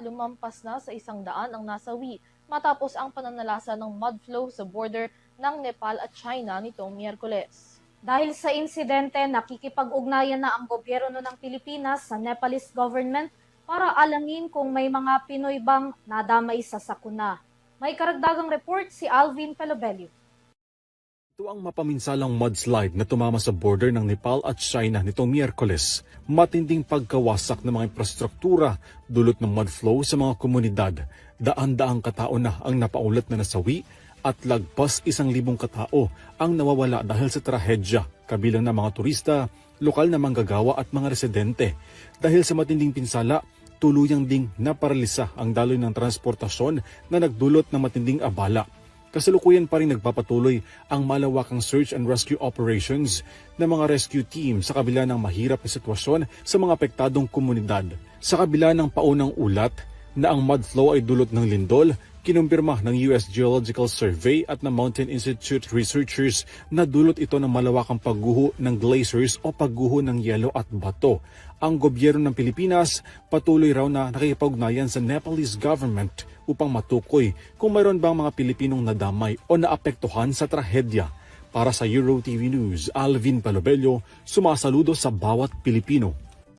lumampas na sa 100 ang nasawi matapos ang pananalasa ng mud flow sa border ng Nepal at China nitong Miyerkules. Dahil sa insidente, nakikipag-ugnayan na ang gobyerno ng Pilipinas sa Nepalese government para alamin kung may mga Pinoy bang nadamay sa sakuna. May karagdagang report si Alvin Pelobelio. Ito ang mapaminsalang mudslide na tumama sa border ng Nepal at China nitong Miyerkules. Matinding pagkawasak ng mga infrastruktura, dulot ng mud flow sa mga komunidad. Daan-daang katao na ang napaulat na nasawi at lagpas 1,000 katao ang nawawala dahil sa trahedya, kabilang ng mga turista, lokal na manggagawa at mga residente. Dahil sa matinding pinsala, tuluyang ding naparalisa ang daloy ng transportasyon na nagdulot ng matinding abala. Kasalukuyan pa rin nagpapatuloy ang malawakang search and rescue operations ng mga rescue team sa kabila ng mahirap na sitwasyon sa mga apektadong komunidad. Sa kabila ng paunang ulat na ang mud flow ay dulot ng lindol, kinumpirma ng US Geological Survey at ng Mountain Institute researchers na dulot ito ng malawakang pagguho ng glaciers o pagguho ng yelo at bato. Ang gobyerno ng Pilipinas patuloy raw na nakikipag-ugnayan sa Nepalese government upang matukoy kung mayroon bang mga Pilipinong nadamay o naapektuhan sa trahedya. Para sa EuroTV News, Alvin Pelobelio, sumasaludo sa bawat Pilipino.